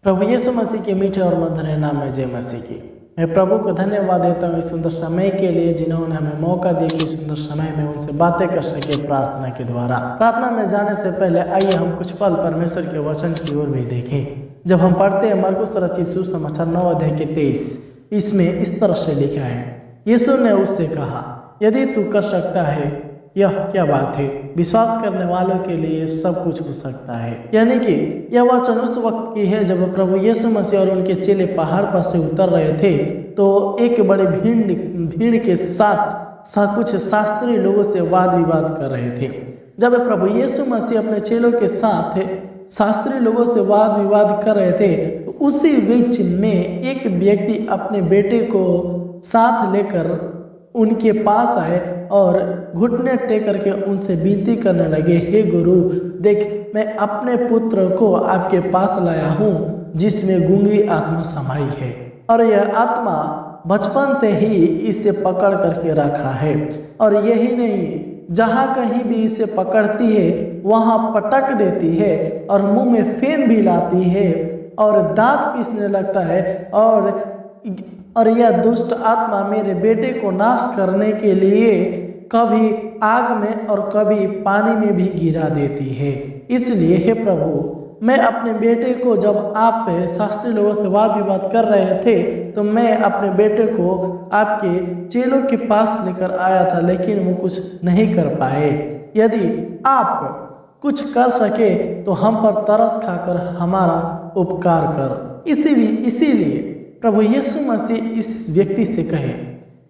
प्रभु यीशु मसीह के मीठे और मधुर नाम में जय मसीह की। मैं प्रभु को धन्यवाद देता हूँ इस सुंदर समय के लिए जिन्होंने हमें मौका दिया कि सुंदर समय में उनसे बातें कर सके प्रार्थना के द्वारा। प्रार्थना में जाने से पहले आइए हम कुछ पल परमेश्वर के वचन की ओर भी देखें। जब हम पढ़ते हैं मरकुस रचित सुसमाचार 9 अध्याय के 23, इसमें इस तरह से लिखा है, यीशु ने उससे कहा, यदि तू कर सकता है, यह क्या बात है, विश्वास करने वालों के लिए सब कुछ हो सकता है। यानी कि यह वचन उस वक्त की है जब प्रभु यीशु मसीह और उनके चेले पहाड़ पर से उतर रहे थे, तो एक बड़े भीड़ के साथ कुछ शास्त्रीय लोगों से वाद विवाद कर रहे थे। जब प्रभु यीशु मसीह अपने चेलों के साथ शास्त्रीय लोगों से वाद विवाद कर रहे थे, तो उसी बीच में एक व्यक्ति अपने बेटे को साथ लेकर उनके पास आए और घुटने टेक करके उनसे विनती करने लगे, हे गुरु, देख मैं अपने पुत्र को आपके पास लाया हूँ जिसमें गूंगी आत्मा समाई है, और यह आत्मा बचपन से ही इसे पकड़ करके रखा है, और यही नहीं, जहाँ कहीं भी इसे पकड़ती है वहाँ पटक देती है और मुंह में फेन भी लाती है और दांत पीसने लगता है, और यह दुष्ट आत्मा मेरे बेटे को नाश करने के लिए कभी आग में और कभी पानी में भी गिरा देती है। इसलिए हे प्रभु, मैं अपने बेटे को, जब आप शास्त्री लोगों से वाद विवाद कर रहे थे, तो मैं अपने बेटे को आपके चेलों के पास लेकर आया था, लेकिन वो कुछ नहीं कर पाए। यदि आप कुछ कर सके तो हम पर तरस खाकर हमारा उपकार कर। इसीलिए प्रभु यीशु मसीह इस व्यक्ति से कहे,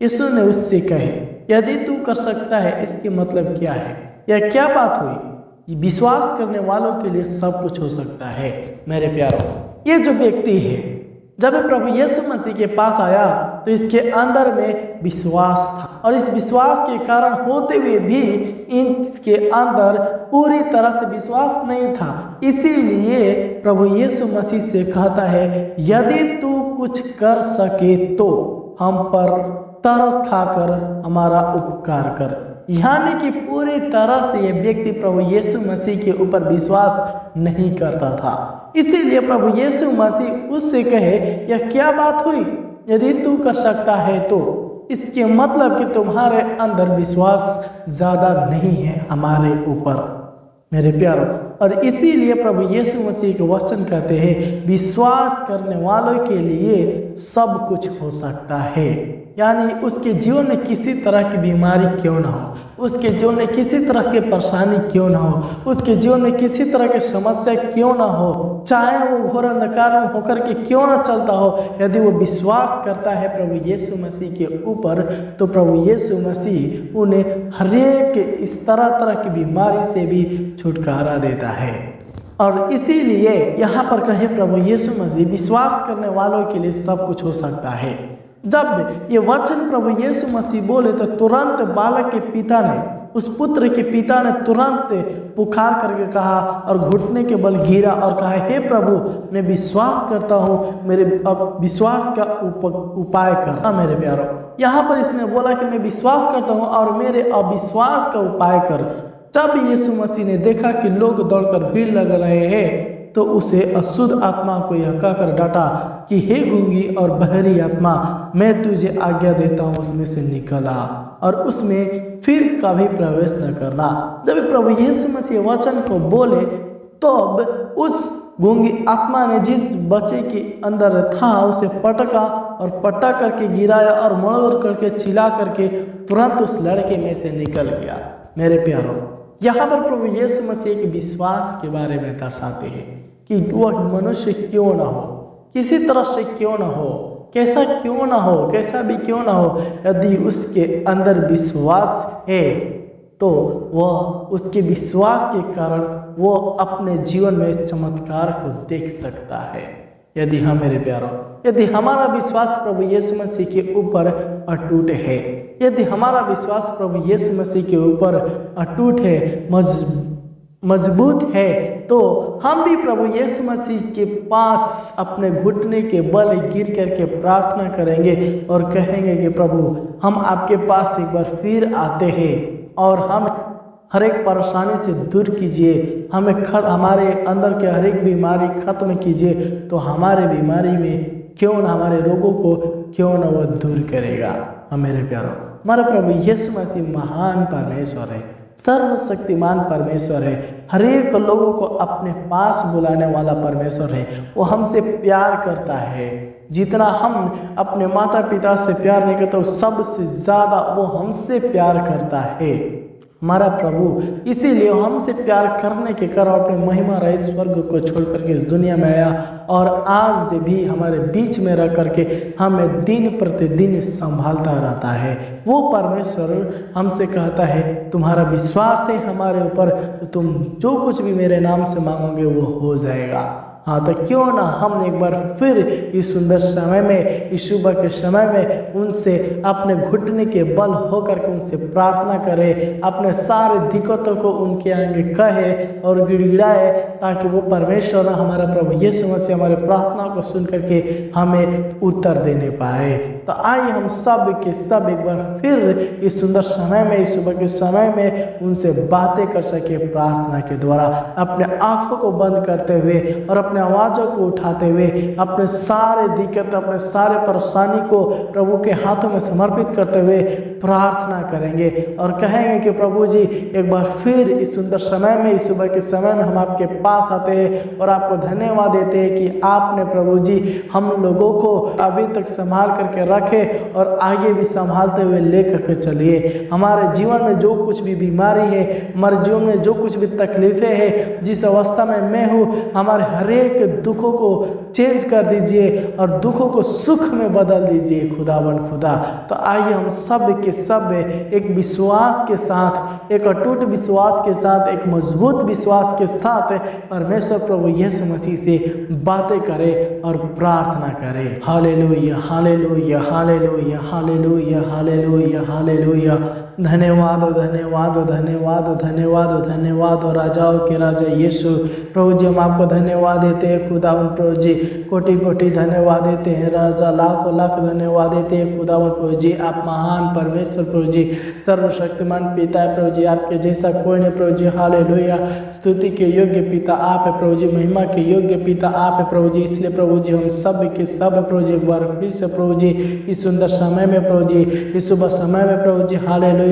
यीशु ने उससे कहे, यदि तू कर सकता है, इसके मतलब क्या है? यह क्या बात हुई? विश्वास करने वालों के लिए सब कुछ हो सकता है। मेरे प्यारों, ये जो व्यक्ति है, जब प्रभु यीशु मसीह के पास आया तो इसके अंदर में विश्वास था, और इस विश्वास के कारण होते हुए भी इसके अंदर पूरी तरह से विश्वास नहीं था। इसीलिए प्रभु यीशु मसीह से कहता है, यदि तू कुछ कर सके तो हम पर तरस खाकर हमारा उपकार कर। यानी कि पूरी तरह से यह व्यक्ति प्रभु यीशु मसीह के ऊपर विश्वास नहीं करता था। इसीलिए प्रभु यीशु मसीह उससे कहे, यह क्या बात हुई? यदि तू कर सकता है तो, इसके मतलब कि तुम्हारे अंदर विश्वास ज्यादा नहीं है हमारे ऊपर। मेरे प्यारों, और इसीलिए प्रभु यीशु मसीह के वचन कहते हैं, विश्वास करने वालों के लिए सब कुछ हो सकता है। यानी उसके जीवन में किसी तरह की बीमारी क्यों ना हो, उसके जीवन में किसी तरह की परेशानी क्यों ना हो, उसके जीवन में किसी तरह की समस्या क्यों ना हो, चाहे वो घोर अंधकार में होकर के क्यों ना चलता हो, यदि वो विश्वास करता है प्रभु यीशु मसीह के ऊपर, तो प्रभु यीशु मसीह उन्हें हरेक इस तरह की बीमारी से भी छुटकारा देता है। और इसीलिए यहाँ पर कहे प्रभु यीशु मसीह, विश्वास करने वालों के लिए सब कुछ हो सकता है। जब ये वचन प्रभु यीशु मसीह बोले तो तुरंत बालक के पिता ने, उस पुत्र के पिता ने तुरंत पुकार करके कहा और घुटने के बल गिरा और कहा, हे प्रभु, मैं विश्वास करता हूँ, मेरे विश्वास का उपाय कर। मेरे प्यारों, यहाँ पर इसने बोला कि मैं विश्वास करता हूँ और मेरे अविश्वास का उपाय कर। जब यीशु मसीह ने देखा कि लोग दौड़कर भीड़ लग रहे हैं, तो उसे अशुद्ध आत्मा को यह कहकर डांटा कि हे गूंगी और बहरी आत्मा, मैं तुझे आज्ञा देता हूँ, उसमें से निकल आ और उसमें फिर कभी प्रवेश न करना। जब प्रभु यीशु मसीह वचन को बोले, तब उस गूंगी आत्मा ने जिस बच्चे के अंदर था उसे पटका और पटक करके गिराया और मड़ोड़ करके चिल्ला करके तुरंत उस लड़के में से निकल गया। मेरे प्यारों, यहाँ पर प्रभु यीशु मसीह के विश्वास के बारे में दर्शाते हैं कि वह मनुष्य क्यों ना हो, किसी तरह से क्यों ना हो, कैसा क्यों ना हो, कैसा भी क्यों ना हो, यदि उसके अंदर विश्वास है तो वह उसके विश्वास के कारण वो अपने जीवन में चमत्कार को देख सकता है। यदि हाँ मेरे प्यारों, यदि हमारा विश्वास प्रभु यीशु मसीह के ऊपर अटूट है, यदि हमारा विश्वास प्रभु यीशु मसीह के ऊपर अटूट है, मजबूत है, तो हम भी प्रभु यीशु मसीह के पास अपने घुटने के बल गिर करके प्रार्थना करेंगे और कहेंगे कि प्रभु, हम आपके पास एक बार फिर आते हैं और हम हर एक परेशानी से दूर कीजिए, हमें हमारे अंदर के हर एक बीमारी खत्म कीजिए, तो हमारे बीमारी में क्यों न हमारे रोगों को क्यों न वो दूर करेगा। मेरे प्यारो, हमारा प्रभु यीशु मसीह महान परमेश्वर है, सर्वशक्तिमान परमेश्वर है, हर एक लोगों को अपने पास बुलाने वाला परमेश्वर है। वो हमसे प्यार करता है, जितना हम अपने माता पिता से प्यार नहीं करते, सबसे ज्यादा वो हमसे प्यार करता है हमारा प्रभु। इसीलिए हमसे प्यार करने के कारण अपने महिमा रहित स्वर्ग को छोड़ करके इस दुनिया में आया और आज से भी हमारे बीच में रह करके हमें दिन प्रतिदिन संभालता रहता है। वो परमेश्वर हमसे कहता है तुम्हारा विश्वास है हमारे ऊपर, तो तुम जो कुछ भी मेरे नाम से मांगोगे वो हो जाएगा। हाँ, तो क्यों ना हम एक बार फिर इस सुंदर समय में, इस सुबह के समय में उनसे अपने घुटने के बल होकर के उनसे प्रार्थना करें, अपने सारे दिक्कतों को उनके आगे कहे और गिड़गिड़ाए, ताकि वो परमेश्वर हमारा प्रभु यीशु मसीह हमारे प्रार्थना को सुन करके हमें उत्तर देने पाए। तो आइए हम सब के सब एक बार फिर इस सुंदर समय में, इस सुबह के समय में उनसे बातें कर सके प्रार्थना के द्वारा, अपने आंखों को बंद करते हुए और अपने आवाज़ों को उठाते हुए अपने सारे दिक्कत, अपने सारे परेशानी को प्रभु के हाथों में समर्पित करते हुए प्रार्थना करेंगे और कहेंगे कि प्रभु जी एक बार फिर इस सुंदर समय में, इस सुबह के समय में हम आपके पास आते हैं और आपको धन्यवाद देते हैं कि आपने प्रभु जी हम लोगों को अभी तक संभाल करके रखे और आगे भी संभालते हुए ले करके चलिए। हमारे जीवन में जो कुछ भी बीमारी है, हमारे जीवन में जो कुछ भी तकलीफें हैं, जिस अवस्था में मैं हूँ, हमारे हर एक दुखों को चेंज कर दीजिए और दुखों को सुख में बदल दीजिए खुदावन खुदा। तो आइए हम सब के सब एक विश्वास के साथ, एक अटूट विश्वास के साथ, एक मजबूत विश्वास के साथ परमेश्वर प्रभु यीशु मसीह से बातें करें और प्रार्थना करें। Hallelujah, hallelujah, hallelujah, hallelujah, hallelujah, hallelujah. धन्यवाद हो, धन्यवाद हो, धन्यवाद हो, धन्यवाद हो, धन्यवाद हो राजाओं के राजा यीशु। प्रभु जी हम आपको धन्यवाद देते हैं खुदावन प्रभु जी, कोटि कोटि धन्यवाद देते हैं राजा, लाखों लाख धन्यवाद देते हैं खुदावन प्रभु जी। आप महान परमेश्वर प्रभु जी, सर्वशक्तिमान पिता है प्रभु जी, आपके जैसा कोई नहीं प्रभु जी। हालेलुया, स्तुति के योग्य पिता आप है प्रभु जी, महिमा के योग्य पिता आप है प्रभु जी। इसलिए प्रभु जी हम सब के सब प्रभु जी एक बार फिर से प्रभु जी इस सुंदर समय में प्रभु जी, इस सुबह समय में प्रभु जी, हालेलुया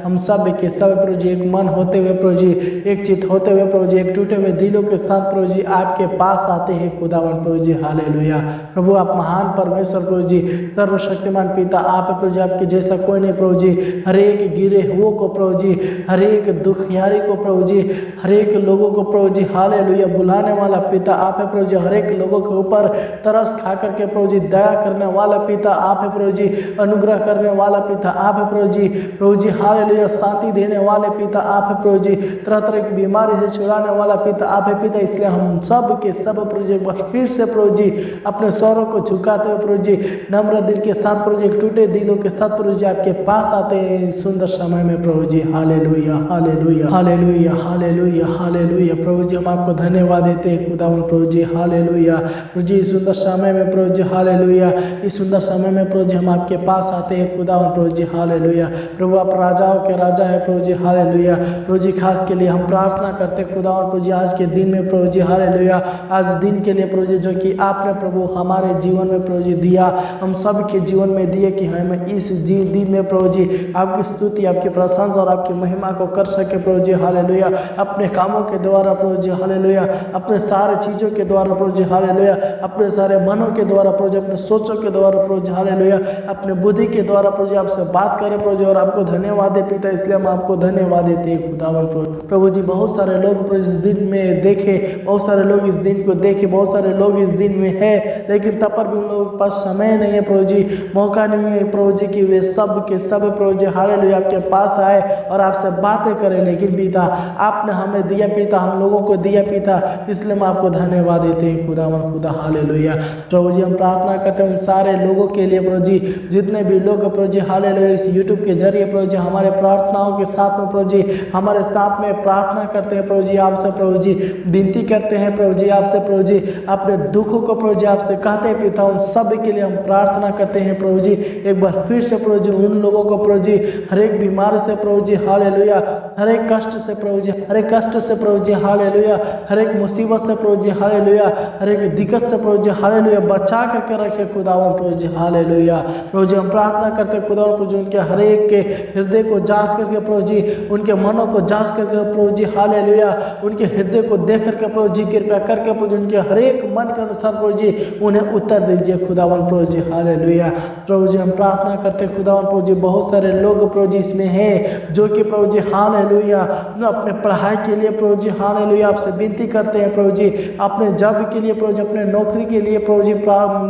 हम सब के सब प्रभु जी एक मन होते हुए प्रभु जी, एक चित होते हुए प्रभु जी, एक टूटे हुए दिलों के साथ प्रभु जी आपके पास आते हैं खुदावन प्रभु जी। हालेलुया प्रभु, आप महान परमेश्वर प्रभु जी, सर्वशक्तिमान पिता आप है प्रभु जी, आपके जैसा कोई नहीं प्रभु जी। हर एक गिरे हुओं को प्रभु जी, हर एक दुखियारी को प्रभु जी, हर एक लोगों को प्रभु जी, हालेलुया बुलाने वाला पिता आप है प्रभु जी। हर एक लोगों के ऊपर तरस खा करके प्रभु जी दया करने वाला पिता आप है प्रभु जी, अनुग्रह करने वाला पिता आप है प्रभु जी। प्रभु जी हालेलुया शांति देने वाले पिता आप है प्रभु जी, तरह तरह की बीमारी से छुड़ाने वाला पिता आप है पिता। इसलिए हम सब के सब प्रभु जी एक बार फिर से प्रभु जी अपने स्वरों को झुकाते हुए प्रभु जी, नम्र दिल के साथ प्रभु जी, टूटे दिलों के साथ प्रभु जी आपके पास आते हैं इस सुंदर समय में प्रभु जी। Hallelujah, hallelujah, hallelujah, hallelujah, hallelujah. प्रभु जी हम आपको धन्यवाद देते हैं खुदावन प्रभु जी। हालेलुया प्रभु जी, इस सुंदर समय में प्रभु जी, हालेलुया इस सुंदर समय में प्रभु जी हम आपके पास आते हैं खुदावन प्रभु जी। हालेलुया प्रभु, आप राजाओं के राजा है प्रभु जी। हालेलुया प्रभु जी, खास के लिए हम प्रार्थना करते हैं खुदावन प्रभु जी आज के दिन में प्रभु जी। हालेलुया आज दिन के लिए प्रभु जी जो कि आपने प्रभु हमारे जीवन में प्रभु जी दिया, हम सब के जीवन में दिए कि हमें इस दिन में प्रभु जी आपकी स्तुति, आपकी प्रशंसा और आपकी महिमा को कर सके प्रभु जी। हालेलुया अपने कामों के द्वारा प्रभु जी, हालेलुया अपने सारे चीज़ों के द्वारा प्रभु जी, हालेलुया अपने सारे मनों के द्वारा प्रभु जी, अपने सोचों के द्वारा प्रभु जी, हालेलुया अपने बुद्धि के द्वारा प्रभु जी आपसे बात करें प्रभु जी और आपको धन्यवाद दे पिता। इसलिए हम आपको धन्यवाद देते हैं खुदावन प्रभु जी। बहुत सारे लोग प्रभु इस दिन में देखे, बहुत सारे लोग इस दिन को देखे, बहुत सारे लोग इस दिन में है, लेकिन तब पर भी उन लोगों के पास समय नहीं है प्रभु जी, मौका नहीं है प्रभु जी कि वे सब के सब प्रभु जी, हालेलुया आपके पास आए और आपसे बातें करें। लेकिन पिता आपने हमें दिया पिता, हम लोगों को दिया पिता, इसलिए हम आपको धन्यवाद देते हैं खुदावन खुदा। हालेलुया प्रभु जी हम प्रार्थना करते हैं उन सारे लोगों के लिए प्रभु जी, जितने भी लोग प्रभु जी, हालेलुया इस यूट्यूब के जरिए प्रभु जी हमारे प्रार्थनाओं के साथ में प्रभु जी हमारे साथ में प्रार्थना करते हैं प्रभु जी आपसे प्रभु जी विनती करते हैं प्रभु जी आपसे प्रभु जी अपने दुखों को प्रभु जी आपसे कहते हैं पिता उन सब के लिए हम प्रार्थना करते हैं प्रभु जी। एक बार फिर से प्रभु जी उन लोगों को प्रभु जी हर एक बीमारी से प्रभु जी हालेलुया, हर एक कष्ट से प्रभु जी, हर एक कष्ट से प्रभु जी हालेलुया, हर एक मुसीबत से प्रभु जी हालेलुया, हर एक दिक्कत से प्रभु जी हालेलुया बचा करके रखे खुदावन प्रभु जी हालेलुया। प्रभु जी हम प्रार्थना करते खुदावन प्रभु जी उनके हर एक के हृदय को जांच करके प्रभु जी उनके मनों को जांच करके प्रभु जी हालेलुया, उनके हृदय को देख करके प्रभु जी कृपया करके प्रभु जी उनके हर एक मन के अनुसार प्रभु जी उन्हें उत्तर दीजिए खुदावन प्रभु जी हालेलुया। प्रभु जी हम प्रार्थना करते खुदावन प्रभु जी बहुत सारे लोग प्रभु जी इसमें हैं जो कि प्रभु जी हालेलुया अपने पढ़ाई के लिए प्रभु जी हालेलुया आपसे विनती करते हैं प्रभु जी, अपने जॉब के लिए प्रभु जी, अपने नौकरी के लिए प्रभु जी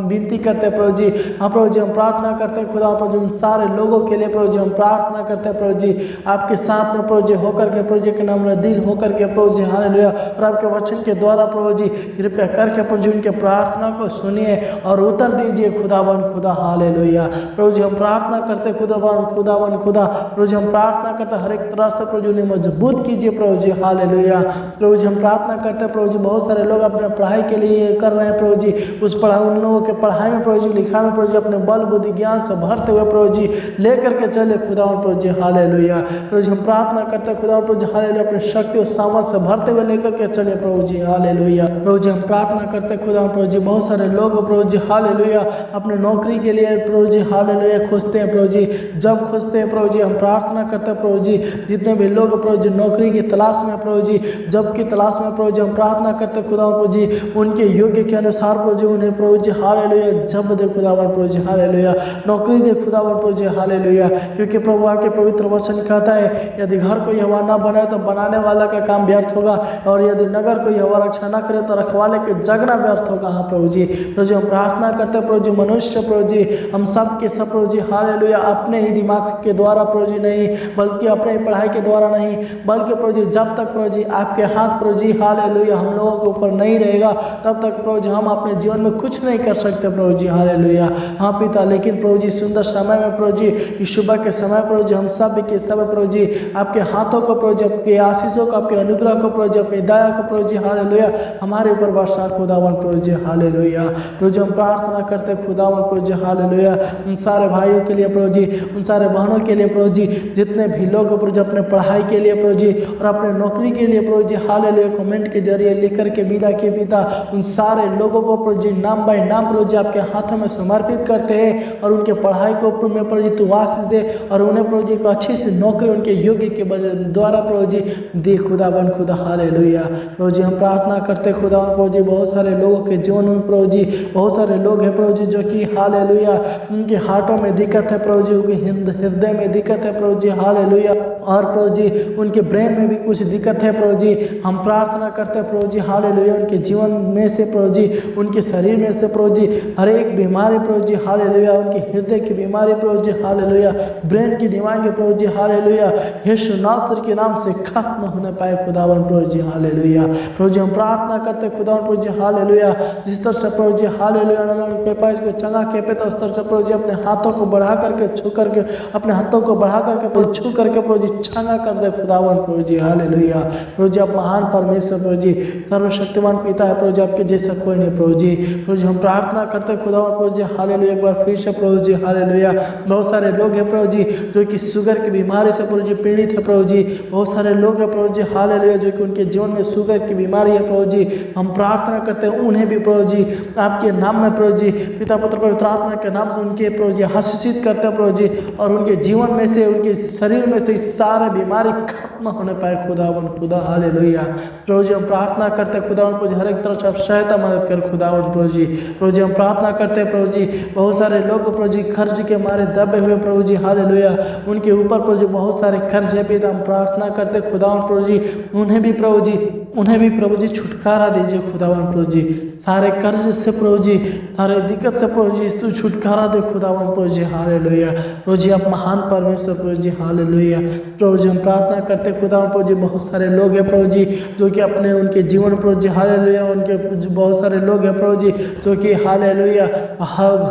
विनती करते हैं प्रभु जी। हाँ प्रभु जी हम प्रार्थना करते हैं खुदा प्रभु जी उन सारे लोगों के लिए प्रभु जी हम प्रार्थना करते हैं प्रभु जी आपके साथ में प्रभु जी होकर के प्रभु जी के नाम दिल होकर के प्रभु जी हालेलुया और आपके वचन के द्वारा प्रभु जी कृपया करके प्रभु जी उनके प्रार्थना को सुनिए और उत्तर दीजिए खुदावन खुदा हालेलुया। प्रभु जी हम प्रार्थना करते खुदावन खुदा प्रभु जी हम प्रार्थना करते हर एक तरह से प्रभु जी उन्हें मजबूत कीजिए प्रभु जी हालेलुया। प्रभु जी हम प्रार्थना करते प्रभु जी बहुत सारे लोग अपने पढ़ाई के लिए कर रहे हैं प्रभु जी उस पढ़ाई उन लोगों के पढ़ाई में प्रभु जी लिखा में प्रभु जी अपने बल बुद्धि ज्ञान से भरते हुए प्रभु जी लेकर के चले खुदावन प्रभु जी हालेलुया। प्रभु जी हम प्रार्थना करते खुदावन प्रभु जी हालेलुया अपने शक्ति और सामर्थ से भरते हुए लेकर के चले प्रभु जी हालेलुया। प्रभु जी हम प्रार्थना करते खुदावन प्रभु जी बहुत सारे लोग प्रभु जी हालेलुया अपने नौकरी के लिए प्रभु जी हालेलुया खोजते हैं प्रभु जी, जब खोजते हैं प्रभु जी हम प्रार्थना करते हैं प्रभु जी जितने भी लोग प्रभु जी नौकरी की तलाश में प्रभु जी जब की तलाश में प्रभु जी हम प्रार्थना करते खुदा प्रभु जी उनके योग्य के अनुसार प्रभु जी उन्हें प्रभु जी हालेलुया जब दे खुदावन प्रभु जी हालेलुया, नौकरी दे खुदावन प्रभु जी हालेलुया। क्योंकि प्रभु आपके पवित्र वचन कहता है यदि घर को यहोवा न बनाए तो बनाने वाला का काम व्यर्थ होगा और यदि नगर को यहोवा रक्षा न करे तो रखवाले के जगना व्यर्थ होगा। हाँ प्रभु जी हम प्रार्थना करते प्रभु जी मनुष्य प्रभु जी हम सब के सब प्रभु जी हालेलुया अपने ही दिमाग के द्वारा प्रभु जी नहीं बल्कि अपने ही पढ़ाई के द्वारा नहीं बल्कि प्रभु जी जब तक प्रभु जी आपके हाथ प्रभु जी हालेलुया हम लोगों के ऊपर नहीं रहेगा तब तक प्रभु जी हम अपने जीवन में कुछ नहीं कर सकते प्रभु जी हालेलुया। हाँ पिता लेकिन प्रभु जी सुंदर समय में प्रभु जी इस सुबह के समय प्रभु जी हम सब के सब प्रभु जी आपके हाथों को प्रभु जी आपके आशीषों को आपके अनुग्रह को प्रभु जी अपनी दया को प्रभु जी हालेलुया हमारे ऊपर वर्षा खुदावन प्रभु जी हालेलुया। प्रभु जी हम प्रार्थना करते खुदावन प्रभु जी हालेलुया उन सारे भाइयों के लिए प्रभु जी उन सारे बहनों के लिए प्रभु जी जितने भी लोग प्रभु जी अपने पढ़ाई के लिए प्रभु जी और अपने नौकरी के लिए प्रभु जी हालेलुया कमेंट के जरिए लिख करके विदा के पिता उन सारे लोगों को प्रभु जी नाम बाय नाम प्रभु जी आपके हाथों में समर्पित करते हैं और उनके पढ़ाई को प्रभु जी तू आशीष दे और उन्हें प्रभु जी को अच्छी सी नौकरी उनके योग्य के द्वारा प्रभु जी दे खुदावन खुदा हालेलुया। प्रभु जी हम प्रार्थना करते खुदावन प्रभु जी बहुत सारे लोगों के जीवन में प्रभु जी बहुत सारे लोग हैं प्रभु जी जो कि हालेलुया उनके हार्टों में दिक्कत है प्रभु जी उनके हृदय में दिक्कत है प्रभु जी हालेलुया और प्रभु जी उनके ब्रेन में भी कुछ दिक्कत है प्रभु जी हम प्रार्थना करते हैं प्रभु जी हालेलुया उनके जीवन में से प्रभु जी उनके शरीर में से प्रभु जी हर एक बीमारी प्रभु जी हालेलुया उनके हृदय की बीमारी प्रभु जी हालेलुया ब्रेन की दिमाग प्रभु जी हालेलुया यीशु नासरी के नाम से खत्म होने पाए खुदावन प्रभु जी हालेलुया। प्रभु जी हम प्रार्थना करते खुदावन प्रभु जी हालेलुया जिस तरह से प्रभु जी हालेलुया उनके पास को चंगा के पे तो उस तरह से प्रभु जी अपने हाथों को बढ़ा करके छू करके अपने हाथों को बढ़ा करके छू करके प्रभु जी चंगा कर दे खुदावन प्रभु जी हालेलुया। प्रभु जी आप महान परमेश्वर प्रभु जी सर्वशक्तिमान पिता है प्रभु जी आपके जैसा कोई नहीं प्रभु जी। प्रभु जी हम प्रार्थना करते खुदावन प्रभु जी हालेलुया एक बार फिर से प्रभु जी हालेलुया बहुत सारे लोग हैं प्रभु जी जो कि शुगर की बीमारी से प्रभु जी पीड़ित है प्रभु जी बहुत सारे लोग हैं प्रभु जी हालेलुया जो कि उनके जीवन में शुगर की बीमारी है प्रभु जी हम प्रार्थना करते हैं उन्हें भी प्रभु जी आपके नाम में प्रभु जी पिता पुत्र पवित्र आत्मा के नाम से उनके प्रभु जी आशीषित करते हैं प्रभु जी और उनके जीवन में से उनके शरीर में से सारे बीमारी खत्म होने पाए खुदावन खुदा हालेलुया। प्रभु जी हम प्रार्थना करते हैं खुदावन प्रभु जी हर एक तरफ से आप सहायता मदद कर खुदावन प्रभु जी। प्रभु जी हम प्रार्थना करते हैं प्रभु जी बहुत सारे लोग प्रभु जी कर्ज के मारे दबे हुए प्रभु जी हालेलुया उनके ऊपर प्रभु जी बहुत सारे कर्ज है पिता हम प्रार्थना करते खुदावन प्रभु जी उन्हें भी प्रभु जी उन्हें भी प्रभु जी छुटकारा दीजिए खुदावन प्रभु जी, सारे कर्ज से प्रभु जी, सारे दिक्कत से प्रभु जी तू छुटकारा दे खुदावन प्रभु जी। हालेलुया प्रभु जी, आप महान परमेश्वर प्रभु जी। हालेलुया प्रभु जी, हम प्रार्थना करते खुदावन प्रभु जी, बहुत सारे लोग हैं प्रभु जी जो कि अपने उनके जीवन प्रभु जी, हालेलुया, उनके बहुत सारे लोग हैं प्रभु जी जो कि हालेलुया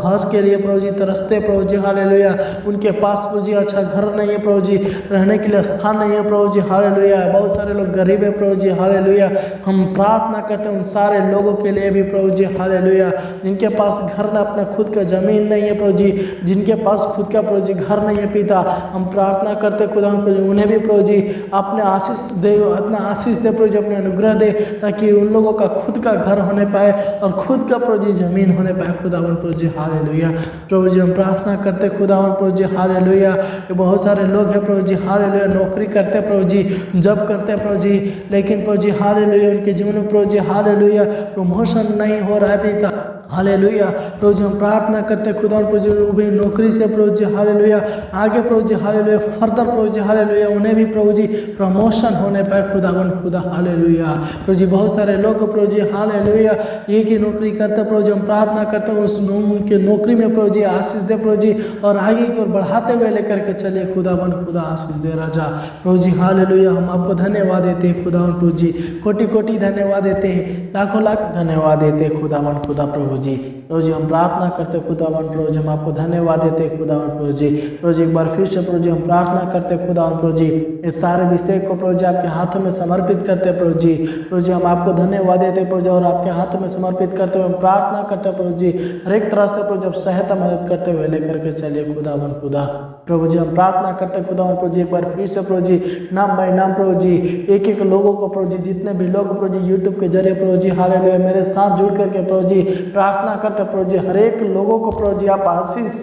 घर के लिए प्रभु जी तरसते प्रभु जी। हालेलुया उनके पास प्रभु जी अच्छा घर नहीं है प्रभु जी, रहने के लिए स्थान नहीं है प्रभु जी। हालेलुया बहुत सारे लोग गरीब है प्रभु जी। हालेलुया हम प्रार्थना करते हैं उन सारे लोगों के लिए भी प्रभु जी। हालेलुया जिनके पास घर न अपना खुद का जमीन नहीं है प्रभु जी, जिनके पास खुद का प्रभु जी घर नहीं है पिता, हम प्रार्थना करते खुदा प्रभु जी उन्हें भी प्रभु जी अपने आशीष दे, अपना आशीष दे प्रभु जी, अपने अनुग्रह दे, ताकि उन लोगों का खुद का घर होने पाए और खुद का प्रभु जी जमीन होने पाए खुदावन प्रभु जी। हालेलुया प्रभु जी, हम प्रार्थना करते खुदावन प्रभु जी। हालेलुया बहुत सारे लोग हैं प्रभु जी, हालेलुया नौकरी करते प्रभु जी, जॉब करते प्रभु जी, लेकिन प्रभु जी हालेलुया उनके जीवन में प्रभु जी हालेलुया प्रमोशन नहीं हो रहा है पिता। हालेलुया प्रभु जी, हम प्रार्थना करते खुदा प्रभु जी नौकरी से प्रभु जी हालेलुया आगे प्रभु जी, हालेलुया फर्दर प्रभु जी, हालेलुया उन्हें भी प्रभु जी प्रमोशन होने पाए खुदावन खुदा। हालेलुया प्रभु जी, बहुत सारे लोग प्रभु जी हालेलुया एक ही नौकरी करते प्रभु जी, हम प्रार्थना करते हैं उस उनके नौकरी में प्रभु जी आशीष दे प्रभु जी, और आगे की ओर बढ़ाते हुए लेकर के चलिए खुदावन खुदा, आशीष दे राजा प्रभु जी। हालेलुया हम आपको धन्यवाद देते हैं खुदावन प्रभु जी, कोटि कोटि धन्यवाद देते हैं, लाखों लाख धन्यवाद देते हैं खुदावन खुदा प्रभु जी। प्रभु जी हम प्रार्थना करते खुदावन प्रभु जी, हम आपको धन्यवाद देते खुदावन प्रभु जी। प्रभु जी एक बार फिर से प्रभु जी हम प्रार्थना करते खुदावन प्रभु जी, इस सारे विषय को प्रभु जी आपके हाथों में समर्पित करते प्रभु जी। प्रभु जी हम आपको धन्यवाद देते प्रभु जी और आपके हाथों में समर्पित करते हुए हम प्रार्थना करते प्रभु जी, हर एक तरह से प्रभु जी सहायता मदद करते हुए लेकर के चलिए खुदावन खुदा। प्रभु जी हम प्रार्थना करते खुदावन प्रभु जी, एक बार फिर से प्रभु जी नाम बाय नाम प्रभु जी एक एक लोगों को प्रभु जी, जितने भी लोग प्रभु जी यूट्यूब के जरिए प्रभु जी हालेलुया मेरे साथ जुड़ करके प्रभु जी प्रार्थना करते प्रभु जी, हर एक लोगों को प्रभु जी आप आशीष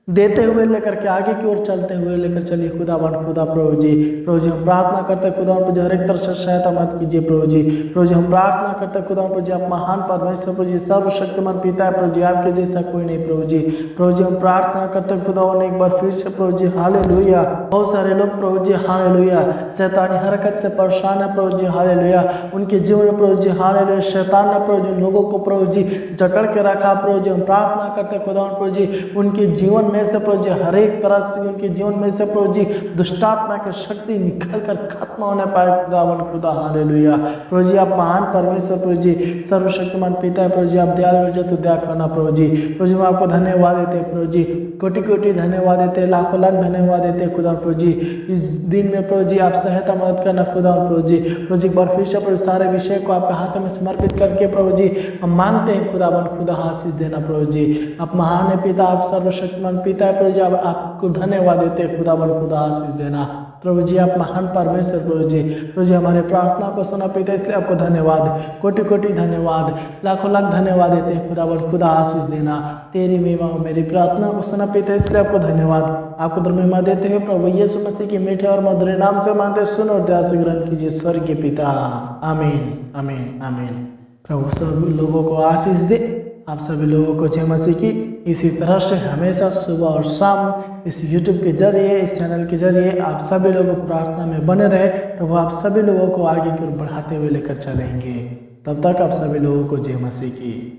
देते हुए लेकर के आगे की ओर चलते हुए लेकर चलिए खुदावन खुदा प्रभु जी। प्रभु जी हम प्रार्थना करते खुदावन प्रभु जी, हर एक तरह से सहायता मत कीजिए प्रभु जी। प्रभु जी हम प्रार्थना करते खुदावन प्रभु जी, आप महान परमेश्वर प्रभु जी, सर्वशक्तिमान पिता है प्रभु जी, आपके जैसा कोई नहीं प्रभु जी। प्रभु जी हम प्रार्थना करते खुदावन एक बार फिर से प्रभु जी हालेलुया, बहुत सारे लोग प्रभु जी हालेलुया शैतानी हरकत से परेशान है प्रभु जी। हालेलुया उनके जीवन में प्रभु जी हालेलुया शैतान ने प्रभु जी लोगों को प्रभु जी जकड़ के रखा प्रभु जी। हम प्रार्थना करते खुदावन प्रभु जी, उनके जीवन में से प्रभु जी हर एक तरह से उनके जीवन में से प्रभु जी दुष्टात्मा की शक्ति निकल कर खत्म होने पाए खुदावन खुदा। हालेलुया प्रभु जी आप महान परमेश्वर प्रभु जी, सर्वशक्तिमान पिता है प्रभु जी, आप दयालु जो तो दया करना प्रभु जी। प्रभु जी हम आपको धन्यवाद देते हैं प्रभु जी, कोटि कोटि धन्यवाद देते हैं, लाखों लाख धन्यवाद देते हैं खुदा प्रभु जी। इस दिन में प्रभु जी आप सहायता मदद करना खुदा प्रभु जी। प्रभु जी एक बार फिर से प्रभु सारे विषय को आपके हाथों में समर्पित करके प्रभु जी हम मांगते हैं खुदावन खुदा, आशीष देना प्रभु जी। आप महान है पिता, आप सर्वशक्तिमान पिता है प्रभु जी, आपको धन्यवाद देते हैं खुदावन खुदा, आशीष देना प्रभु जी। आप महान परमेश्वर प्रभु जी। प्रभु जी हमारे प्रार्थना को सुना पिता, इसलिए आपको धन्यवाद, कोटि कोटि धन्यवाद, लाखों लाख धन्यवाद देते हैं खुदावन खुदा, आशीष देना। तेरी महिमा मेरी प्रार्थना को सुना पिता, इसलिए आपको धन्यवाद, आपको महिमा देते हुए प्रभु यीशु मसीह के मीठे और मधुर नाम से मानते सुन और दया से ग्रहण कीजिए स्वर्गीय पिता। आमीन आमीन आमीन। प्रभु सभी लोगों को आशीष दे, आप सभी लोगों को जय मसीह की। इसी तरह से हमेशा सुबह और शाम इस YouTube के जरिए, इस चैनल के जरिए आप सभी लोगों को प्रार्थना में बने रहे। प्रभु आप सभी लोगों को आगे की ओर बढ़ाते हुए लेकर चलेंगे। तब तक आप सभी लोगों को जय मसीह की।